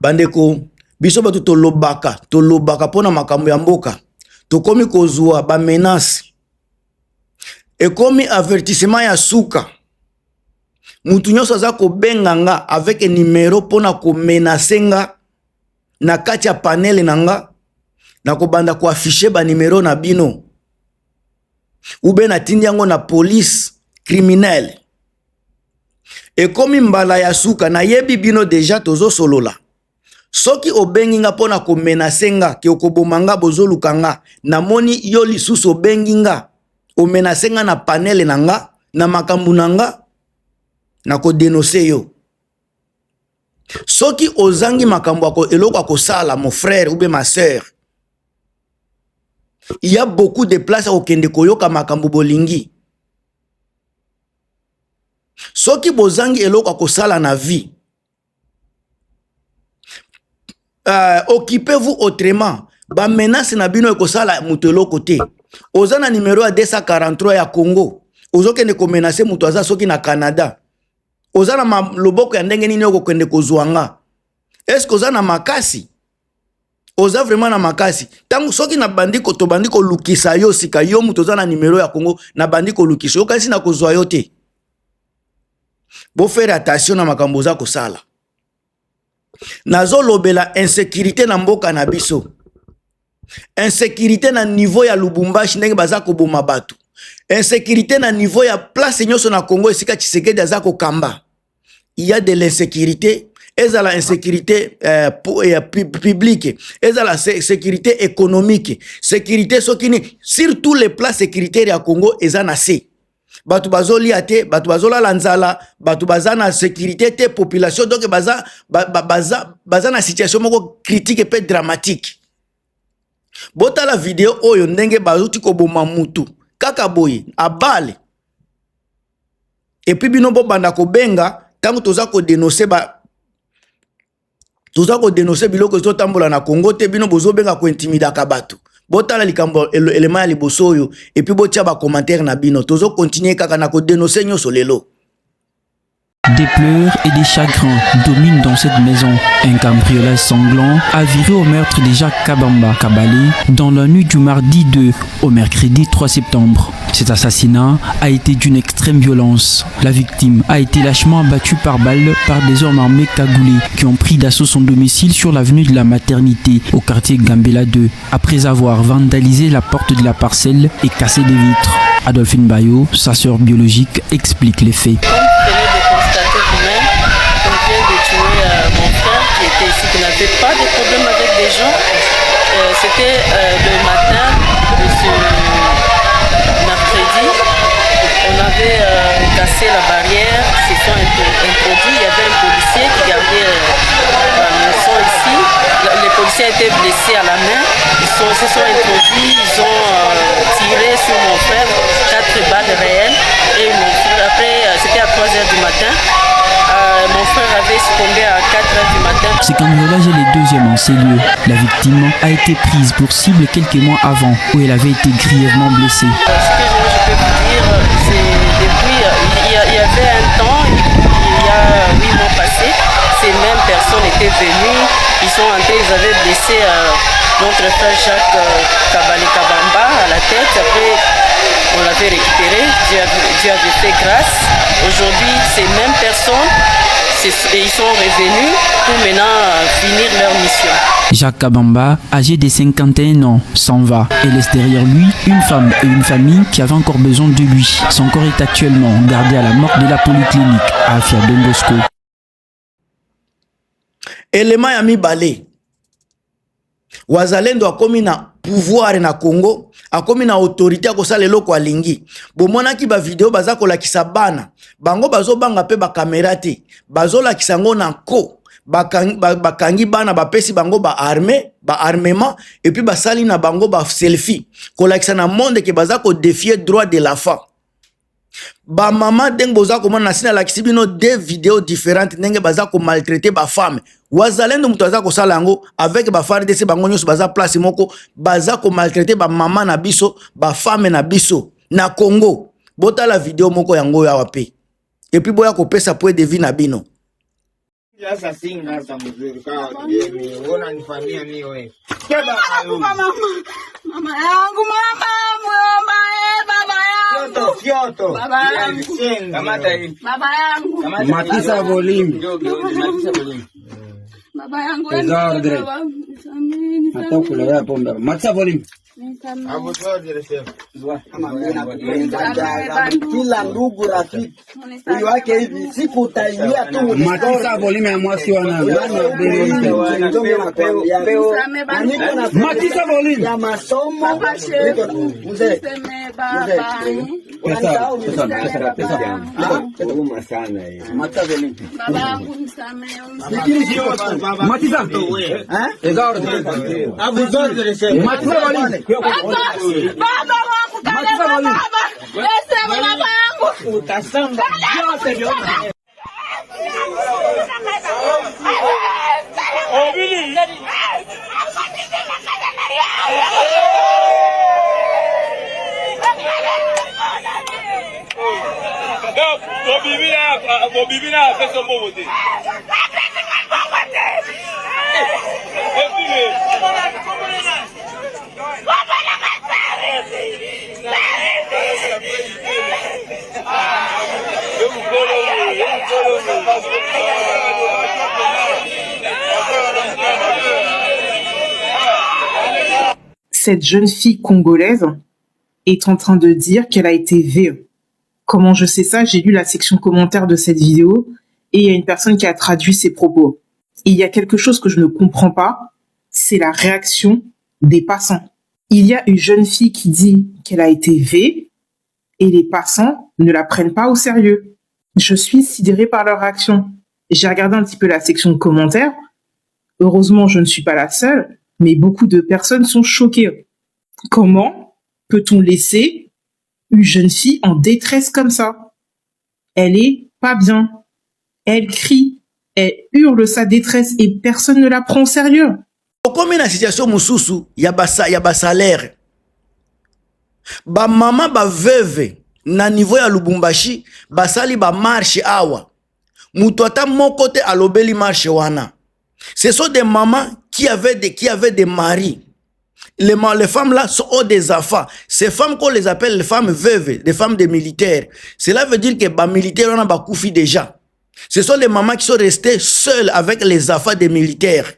Bandeko, biso batu tolobaka pona makambo ya mboka. Tokomi kozwa ba menace. Ekomi avertissement ya suka. Mutu nyonso aza ko benganga avec un numéro pona ko menacer nga na kati ya panel nanga na ko banda ko afficher ba numéro na bino. Ube na tindi yango na police criminelle. Ekomi mbala ya suka na yebi bino deja tozo solola. Soki obengi nga pona ko menacer nga ke okobomanga bozoluka nga na moni yo lisusu obengi nga o menacer nga na panel nanga na makambu nanga na ko dénoncer yo. Soki ozangi makambo ako eloko akosala mon frère ou bien ma sœur. Il y a beaucoup de places au kende koyoka makambo bolingi. Soki bozangi eloko akosala na vie. Occupez-vous autrement. Ba menace na bino ekosala mutu eloko te. Oza na numéro ya 243 ya Congo. Ozokende ko menacer mutu aza soki na Canada. Oza na loboko ya ndenge nini oko kende kozwanga. Est-ce que oza na makasi? Oza vraiment na makasi. Tangu soki na bandiko to bandiko lukisa yo sika yo mutu oza na numéro ya Congo na bandiko lukisa yo kasi na kozwa yo te. Bo faire attention na makambo za kosala. Nazo lobela insécurité na mboka na biso. Insécurité na niveau ya Lubumbashi ndenge baza ko boma batu. Insécurité na niveau ya place nyonso na Congo esika Tshisekedi aza ko kamba. Il y a de l'insécurité, ezala insécurité publique, ezala sécurité économique, sécurité sokini surtout les places sécuritaires ya Congo ezana se. Batu bazoli ate, batu bazola lanzala, batu bazana sécurité te population donc baza na situation moko critique et peu dramatique. Bota la vidéo oyo ndenge bazuti ko boma mutu kaka boye abale. Et puis bino bo banda ko benga tango toza ko dénoncer biloko zo tambola na Congo te bino bozo benga ko intimida ka batu. Bota la likambo elema ya liboso oyo et puis botia ba commentaire na bino tozo continuer kaka na ko dénoncer nyoso lelo. Des pleurs et des chagrins dominent dans cette maison. Un cambriolage sanglant a viré au meurtre de Jacques Kabamba Kabalé dans la nuit du mardi 2 au mercredi 3 septembre. Cet assassinat a été d'une extrême violence. La victime a été lâchement abattue par balle par des hommes armés cagoulés qui ont pris d'assaut son domicile sur l'avenue de la Maternité au quartier Gambela 2 après avoir vandalisé la porte de la parcelle et cassé des vitres. Adolphine Bayo, sa sœur biologique, explique les faits. Qui n'avait pas de problème avec des gens. C'était le matin de ce mercredi. On avait cassé la barrière, se sont introduits. Il y avait un policier qui gardait la maison ici. Les policiers étaient blessés à la main. Ils se sont introduits, ils ont tiré sur mon frère 4 balles réelles. Et mon frère, après, c'était à 3 h du matin. Mon frère avait succombé à 4 h du matin. Ce cambriolage est le deuxième en ces lieux. La victime a été prise pour cible quelques mois avant, où elle avait été grièvement blessée. Ce que je peux vous dire, c'est depuis, il y avait un temps, il y a 8 mois passés, ces mêmes personnes étaient venues, ils sont entrés, ils avaient blessé notre frère Jacques Kabalé Kabamba à la tête. Après, on l'avait récupéré, Dieu avait fait grâce. Aujourd'hui, ces mêmes personnes, ils sont revenus pour maintenant finir leur mission. Jacques Kabamba, âgé de 51 ans, s'en va et laisse derrière lui une femme et une famille qui avaient encore besoin de lui. Son corps est actuellement gardé à la morgue de la polyclinique à Afia Don Bosco. Élément ya mibale. Wazalendo akomi na pouvoir na Congo, akomi na autorité akosala eloko alingi. Bomonaki ba video baza kolakisa bana. Bango bazo banga pe ba caméra te. Bazo lakisa ngo na ko. Bakangi bana bapesi bango ba armement et puis basali na bango ba selfie. Kolakisa na monde ke baza ko défier droit de l'enfant. Ba maman deng boza komona na sina lakisi bino 2 vidéos différentes ndenge baza ko maltraiter ba femme. Wazalendo mutu aza ko sala yango avec ba FARDC bango nyonso baza place moko baza ko maltraiter ba maman na biso, ba femme na biso na Congo. Bota la vidéo moko yango ya wape. Et puis boya ko pesa point de vie na bino. Sasa singa sasa mzuri kwa mimi unaona nifanyia nini wewe? Mama yangu muomba baba yangu. Kyoto. Baba yangu. Kamata hii. Baba yangu. Matisa volume. Matisa volume. Baba yangu. Hata kulea pombe. Matisa volume. Kila ndugu rafiki huyu wake hivi siku utaingia tu Matisa volume ya mwasi wana Matisa volume ya masomo mzee Cette jeune fille congolaise est en train de dire qu'elle a été VE. Comment je sais ça? J'ai lu la section commentaire de cette vidéo et il y a une personne qui a traduit ses propos. Et il y a quelque chose que je ne comprends pas, c'est la réaction des passants. Il y a une jeune fille qui dit qu'elle a été VE et les passants ne la prennent pas au sérieux. Je suis sidérée par leur réaction. J'ai regardé un petit peu la section de commentaires. Heureusement, je ne suis pas la seule, mais beaucoup de personnes sont choquées. Comment peut-on laisser une jeune fille en détresse comme ça? Elle est pas bien. Elle crie, elle hurle sa détresse et personne ne la prend au sérieux. Comme une situation mususu, ya ba salaire. Ba mama ba veuve na niveau ya Lubumbashi, basali ba marche awa. Mutu ata moko te alobeli marche wana. Ce sont des mamans qui avaient des maris. Les femmes là sont des enfants. Ces femmes qu'on les appelle les femmes veuves, des femmes des militaires. Cela veut dire que les militaires on a bakoufi déjà. Ce sont les mamans qui sont restées seules avec les enfants des militaires.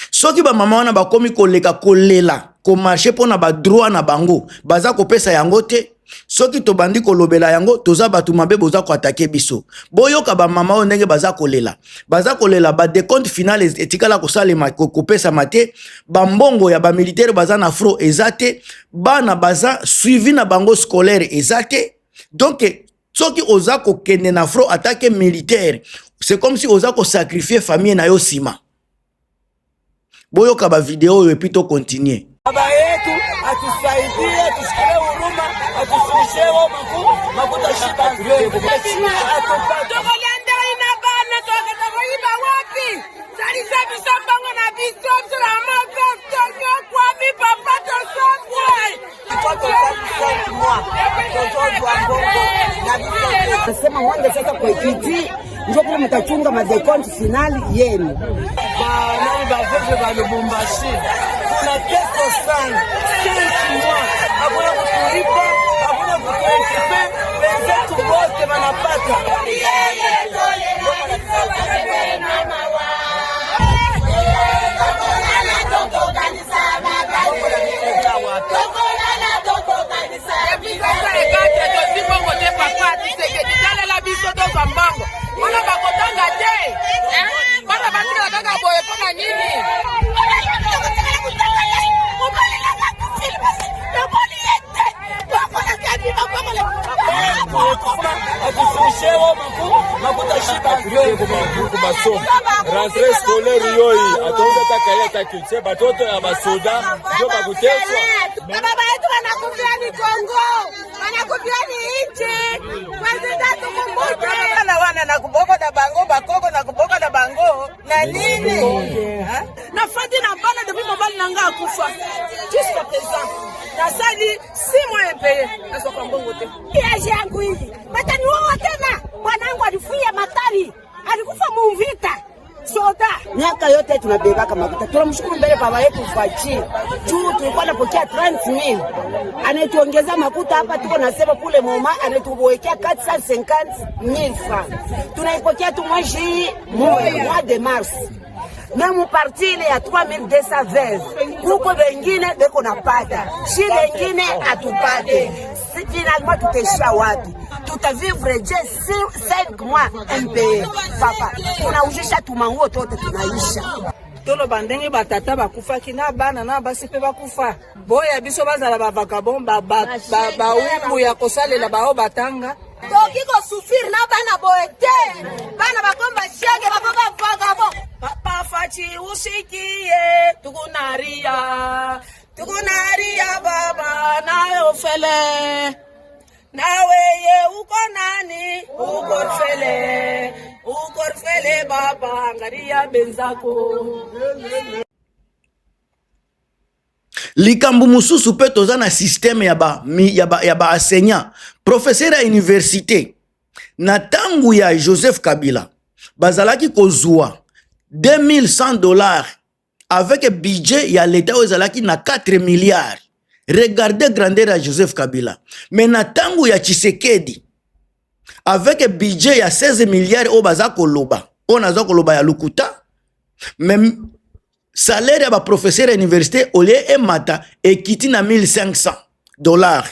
Ceux qui ba maman on a bakomi koleka kolela, ko marcher pour na ba droit na bango, baza ko pesa yango te. Soki to bandi kolobela yango toza batu mabe boza ko attaquer biso. Boyoka ba mama o ndenge baza kolela. Baza kolela ba décompte final etikala ko salema ko pesa mate, ba mbongo ya ba militaire baza na fro ezate, bana baza suivi na bango scolaire ezate. Donc soki oza ko kende na fro attaquer militaire, c'est comme si oza ko sacrifier famille na yo sima. Boyoka ba video et puis to continuer. baba yetu atusaidie, tusikie huruma, atufikishe makuta shida zetu. Tokolianda ina bana tokoiba wapi? Salisa bisombango na bisoto la moto tonyo kwa mi papa to sokwe. Nasema wande sasa kwa kiti ndio kule mtachunga madekonti finali yenu. Bana bavuze ba Lubumbashi. Na kesho sana. Sisi mwa hakuna kutulipa, hakuna kutuekipe, wenzetu wote wanapata. Rentrée scolaire yoi atonga takaya takilche batoto ya basoda ndio bakuteswa. Baba yetu wanakufia ni Kongo, wanakufia ni nchi. Wazida tukumbuke wana na kuboko na bango bakoko na kuboko na bango na nini? Na fadi na bana depuis mobali nanga kufa. Jusqu'à présent. Na sali 6 mois payé na soka mbongo te. Kiaje yangu hivi. Bataniua tena. Bwanangu alifia Matari. Alikufa muvita. Miaka yote tunabebaka makuta. Tunamshukuru mbele baba yetu Fachi. Juu tulikuwa napokea 30,000. Anatuongeza makuta hapa tuko nasema kule mama anatuwekea 450,000 francs. Tunaipokea tu mois de mars. Même parti ile ya 3220. Huko wengine beko napata. Si wengine atupate. Finalement tutesha wapi? Tutavivre je 5 mois MPE. Papa, tunaujisha tumanguo tote tunaisha. Tolo bandenge batata bakufa kina bana na basi pe bakufa. Boya biso bazala ba vagabond ba ubu ya kosalela bao batanga. Tokiko sufiri na bana boete. Bana bakomba shege bakomba vagabond. Papa Fachi usikie tukunaria baba nayo fele. Nawe ye uko nani ukorfele baba angaria benzako. Likambu mususu pe toza na système ya ba enseignant professeur ya université na tangu ya Joseph Kabila bazalaki kozwa $2100 avec budget ya l'état ozalaki na 4 milliards. Regardez grandeur à Joseph Kabila. Mais na tangu ya Tshisekedi avec budget ya 16 milliards o bazako loba. On a zako loba ya lukuta. Même salaire ya ba professeur à université olé e mata ekiti na $1,500.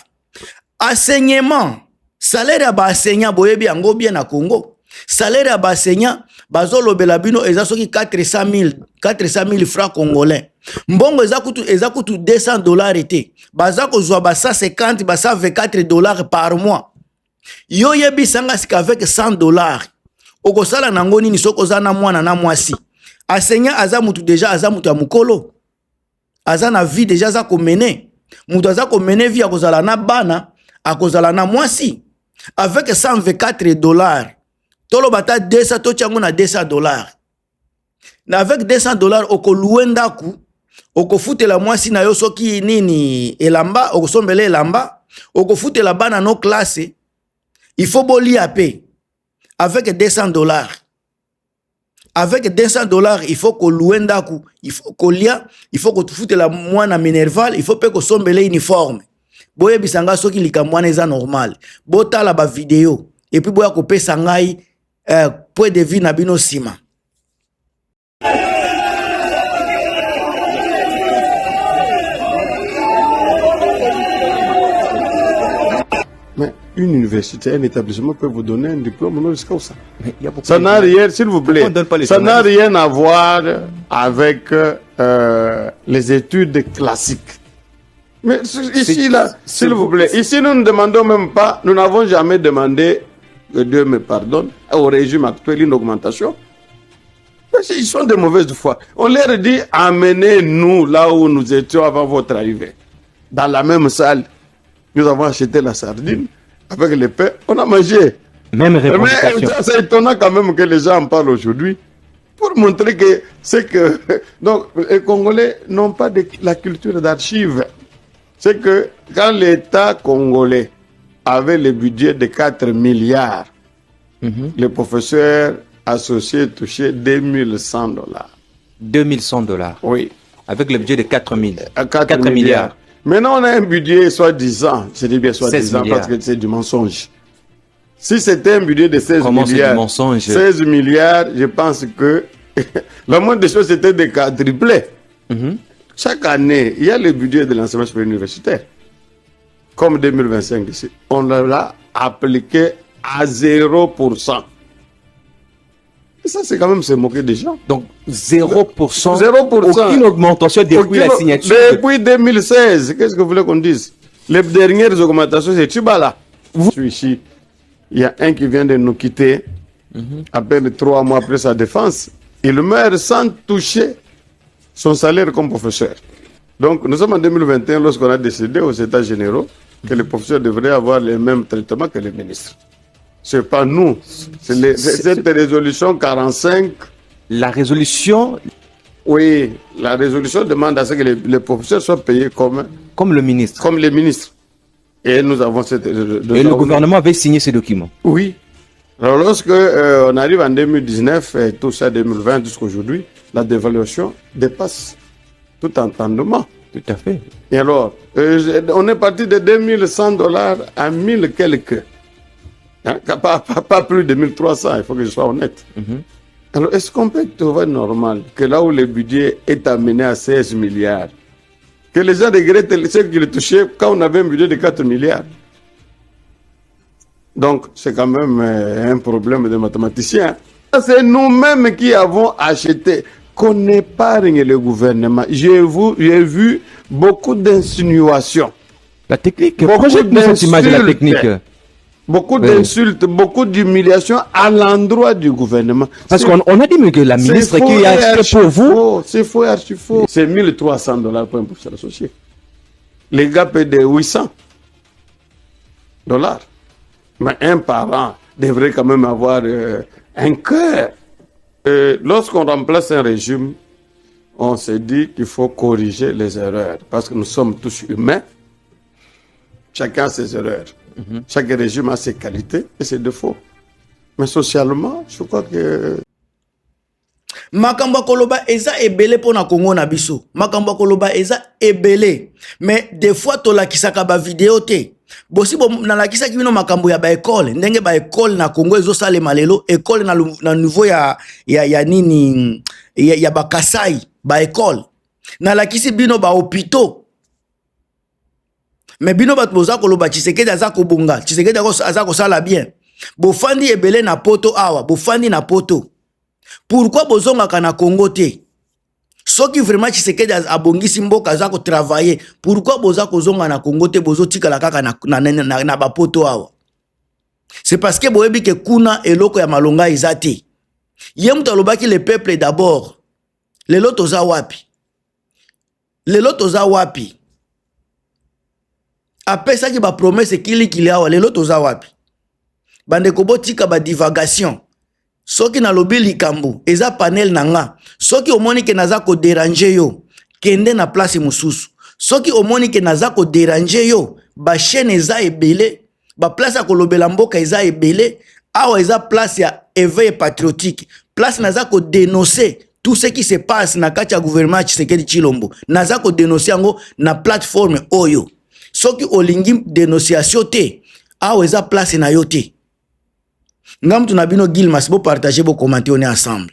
Enseignement, salaire ya ba enseignant boyebi yango bien na Congo. Salaire ya ba enseignant bazolo belabino eza soki 400,000 francs congolais. Mbongo eza kutu $200 ete. Bazako zwa ba 150 ba $124 par mois. Yo yebi sanga sika avec $100. Okosala nango nini soko za na mwana na mwasi. Enseignant aza mutu deja aza mutu ya mukolo. Aza na vie deja za komene. Mutu aza komene vie akozala na bana, akozala na mwasi. Avec $124. Tolo bata 200 to chango na $200. Na avec $200 oko luenda ku oko futela mwasi na yo soki nini elamba oko sombele elamba oko futela bana no classe il faut bolia pe avec $200. Avec $200 il faut ko luenda ku il faut ko lia il faut ko futela mwana minerval il faut pe ko sombele uniforme boye bisanga soki likamwana eza normal botala ba vidéo et puis boya ko pesa ngai point de vue na bino sima. Mais une université, un établissement peut vous donner un diplôme, non, jusqu'à où ça? Ça n'a rien, s'il vous plaît, ça n'a rien à voir avec les études classiques. Mais ici, là, s'il vous plaît, ici, nous ne demandons même pas, nous n'avons jamais demandé, que Dieu me pardonne, au régime actuel, une augmentation. Parce qu'ils sont de mauvaise foi. On leur dit, amenez-nous là où nous étions avant votre arrivée. Dans la même salle, nous avons acheté la sardine avec le pain, on a mangé. Même revendication. Mais c'est étonnant quand même que les gens en parlent aujourd'hui pour montrer que c'est que... Donc, les Congolais n'ont pas la culture d'archives. C'est que quand l'État congolais avait le budget de 4 milliards, les professeurs associés touchaient $2,100. $2,100. Oui. Avec le budget de 4 milliards. milliards. Maintenant, on a un budget soi-disant, je dis bien soi-disant parce que c'est du mensonge. Si c'était un budget de 16 milliards, 16 milliards, je pense que la moindre des choses c'était de quadrupler. Chaque année, il y a le budget de l'enseignement supérieur universitaire. Comme 2025 ici, on l'a appliqué à 0%. Et ça, c'est quand même se moquer des gens. Donc, 0%. 0%. Aucune augmentation depuis la signature. Depuis 2016. Qu'est-ce que vous voulez qu'on dise? Les dernières augmentations, c'est Tchibala. Je suis ici. Il y a un qui vient de nous quitter. À peine 3 mois après sa défense. Il meurt sans toucher son salaire comme professeur. Donc, nous sommes en 2021 lorsqu'on a décidé aux États généraux que les professeurs devraient avoir les mêmes traitements que les ministres. C'est pas nous. C'est cette résolution 45. La résolution. Oui, la résolution demande à ce que les professeurs soient payés comme le ministre. Comme les ministres. Et nous avons cette résolution. Et le gouvernement avait signé ce document. Oui. Alors lorsque on arrive en 2019 et tout ça 2020 jusqu'à aujourd'hui, la dévaluation dépasse tout entendement. Tout à fait. Et alors, on est parti de $2100 à 1000 quelques. Hein, pas plus de 1300, il faut que je sois honnête. Alors, est-ce qu'on peut trouver normal que là où le budget est amené à 16 milliards, que les gens regrettent ce qu'ils touchaient quand on avait un budget de 4 milliards? Donc, c'est quand même un problème de mathématiciens. C'est nous-mêmes qui avons acheté, qu'on épargne le gouvernement. J'ai vu beaucoup d'insinuations. La technique, projette-nous cette image de la technique. Beaucoup d'insultes, beaucoup d'humiliations à l'endroit du gouvernement. Parce qu'on a dit que la ministre qui a acheté pour vous... C'est faux et archi faux. C'est $1300 pour un professeur associé. Les gars paient des $800. Mais un parent devrait quand même avoir un cœur. Lorsqu'on remplace un régime, on se dit qu'il faut corriger les erreurs. Parce que nous sommes tous humains. Chacun a ses erreurs. Chaque régime a ses qualités et ses défauts. Mais socialement, je crois que... Makambo koloba eza ebele pona Congo na biso. Makambo koloba eza ebele. Mais des fois tolakisaka ba vidéo te. Bosi bo nalakisaki bino makambo ya ba école. Ndenge ba école na Congo ezo salema lelo, école na niveau ya nini ya ba Kasai, ba école. Nalakisi bino ba hôpitaux. Mais bino bat boza koloba Tshisekedi aza kobonga, Tshisekedi aza kosala bien. Bofandi ebele na poto awa, bofandi na poto. Pourquoi bozongaka na Congo te? Soki vraiment Tshisekedi abongisi mboka aza ko travailler, pourquoi boza kozonga na Congo te bozo tikala kaka na ba poto awa? C'est parce que boyebi ke kuna eloko ya malonga ezate. Yemuta lobaki le peuple d'abord. Lelo toza wapi? Lelo toza wapi? Apesa ki ba promesse kili awa lelo toza wapi? Bande kobo tika ba divagation. Soki na lobi likambo eza panel nanga. Soki omoni ke naza ko déranger yo, kende na place mususu. Soki omoni ke naza ko déranger yo, ba chaîne eza ebele, ba place ya kolobela mboka eza ebele, awa eza place ya éveil patriotique. Place naza ko dénoncer tout ce qui se passe na kati ya gouvernement Tshisekedi Tshilombo. Naza ko dénoncer yango na plateforme oyo. Soki olingi dénonciation te, awa eza place na yo te. Ngam tunabino Gilmas bo partager bo commenter on est ensemble.